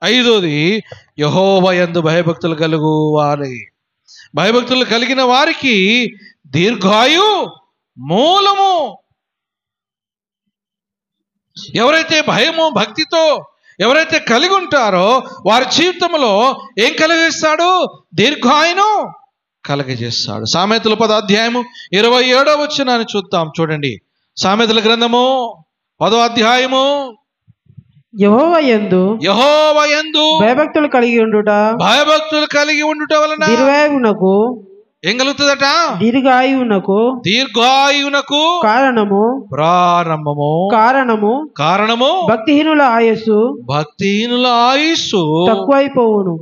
ఐదోది యెహోవా యందు భయభక్తులు కలుగు వారి, భయభక్తులు కలిగిన వారికి దీర్ఘాయు మూలము. ఎవరైతే భయము భక్తితో ఎవరైతే కలిగి ఉంటారో వారి జీవితంలో ఏం కలిగిస్తాడు? దీర్ఘాయును కలగజేస్తాడు. సామెతల 10వ అధ్యాయము 27వ వచనాన్ని చూద్దాం. చూడండి, సామెతల గ్రంథము 10వ అధ్యాయము. యెహోవా యందు భయభక్తులు కలిగి ఉండుట వలన దీర్ఘాయువునకు ఏం కలుగుతుందట? దీర్ఘాయువునకు కారణము భక్తిహీనుల ఆయుస్సు తక్కువైపోవును.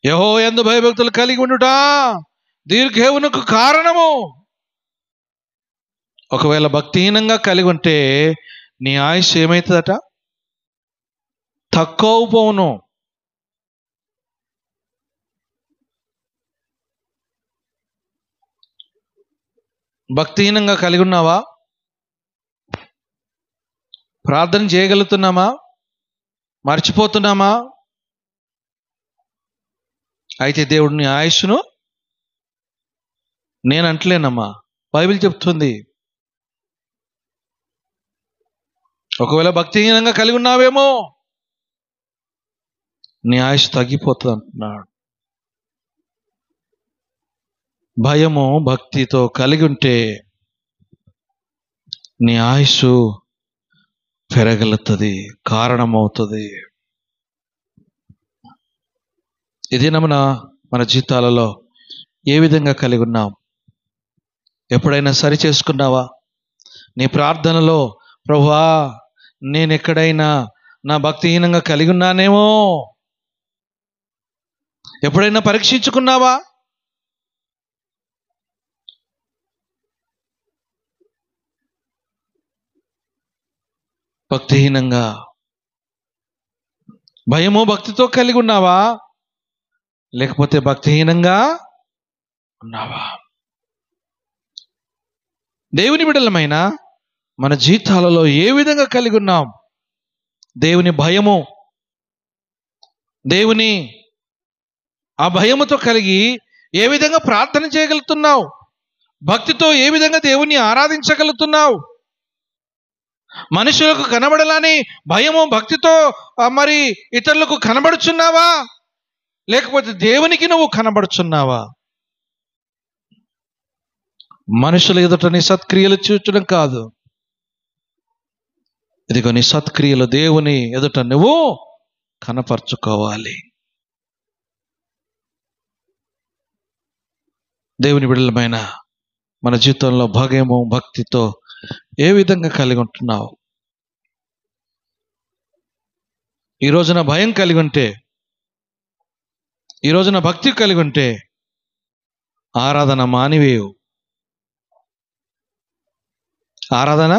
యెహోవా యందు భయభక్తులు కలిగి ఉండుట దీర్ఘాయువునకు కారణము. ఒకవేళ భక్తిహీనంగా కలిగి ఉంటే నీ ఆయుష్ ఏమవుతుందట? తక్కువ పోవును. భక్తిహీనంగా కలిగి ఉన్నావా? ప్రార్థన చేయగలుగుతున్నామా? మర్చిపోతున్నామా? అయితే దేవుడు నీ ఆయుష్ను, నేను అంటలేనమ్మా, బైబిల్ చెప్తుంది. ఒకవేళ భక్తిహీనంగా కలిగి ఉన్నావేమో నీ ఆయుష్ తగ్గిపోతుంది అంటున్నాడు. భయము భక్తితో కలిగి ఉంటే నీ ఆయుష్ పెరగలుగుతుంది, కారణమవుతుంది. ఇది మన జీవితాలలో ఏ విధంగా కలిగి ఉన్నాం? ఎప్పుడైనా సరి చేసుకున్నావా? నీ ప్రార్థనలో ప్రభువా నేను ఎక్కడైనా నా భక్తిహీనంగా కలిగి ఉన్నానేమో ఎప్పుడైనా పరీక్షించుకున్నావా? భక్తిహీనంగా భయము భక్తితో కలిగి ఉన్నావా, లేకపోతే భక్తిహీనంగా ఉన్నావా? దేవుని బిడ్డలమైన మన జీవితాలలో ఏ విధంగా కలిగి ఉన్నాం? దేవుని భయము, దేవుని ఆ భయముతో కలిగి ఏ విధంగా ప్రార్థన చేయగలుగుతున్నావు? భక్తితో ఏ విధంగా దేవుని ఆరాధించగలుగుతున్నావు? మనుషులకు కనబడాలని భయము భక్తితో మరి ఇతరులకు కనబడుచున్నావా, లేకపోతే దేవునికి నువ్వు కనబడుచున్నావా? మనుషుల ఎదుట నీ సత్క్రియలు చూచడం కాదు, ఇదిగో నీ సత్క్రియలు దేవుని ఎదుట నువ్వు కనపరుచుకోవాలి. దేవుని బిడ్డలమైన మన జీవితంలో భయము భక్తితో ఏ విధంగా కలిగి ఉంటున్నావు? ఈ రోజున భయం కలిగి ఉంటే, ఈ రోజున భక్తి కలిగి ఉంటే ఆరాధన మానివేయు. ఆరాధన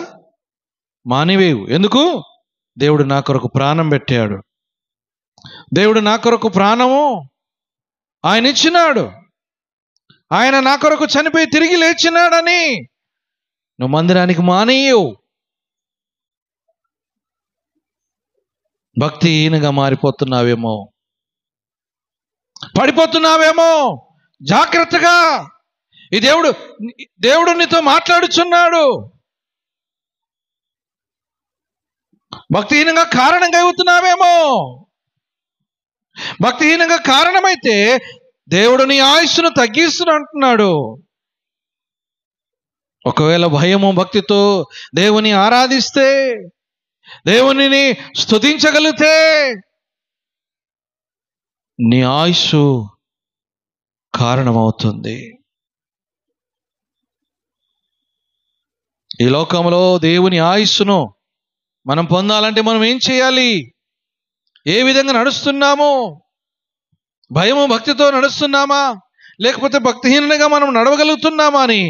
మానివేయు. ఎందుకు? దేవుడు నా కొరకు ప్రాణం పెట్టాడు. దేవుడు నా కొరకు ప్రాణము ఆయన ఇచ్చినాడు. ఆయన నా కొరకు చనిపోయి తిరిగి లేచినాడని నువ్వు మందిరానికి మానేయవు. భక్తిహీనంగా మారిపోతున్నావేమో, పడిపోతున్నావేమో. జాగ్రత్తగా, ఈ దేవుడు నీతో మాట్లాడుచున్నాడు. భక్తిహీనంగా కారణంగా అవుతున్నావేమో. భక్తిహీనంగా కారణమైతే దేవుడు నీ ఆయుస్సును తగ్గిస్తున్నా అంటున్నాడు. ఒకవేళ భయము భక్తితో దేవుని ఆరాధిస్తే, దేవునిని స్తుతించగలిగితే నీ ఆయుస్సు కారణమవుతుంది. ఈ లోకంలో దేవుని ఆయుస్సును మనం పొందాలంటే మనం ఏం చేయాలి? ఏ విధంగా నడుస్తున్నాము? భయము భక్తితో నడుస్తున్నామా, లేకపోతే భక్తిహీనంగా మనం నడవగలుగుతున్నామా అని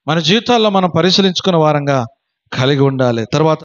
మన జీవితాల్లో మనం పరిశీలించుకున్న వారంగా కలిగి ఉండాలి. తర్వాత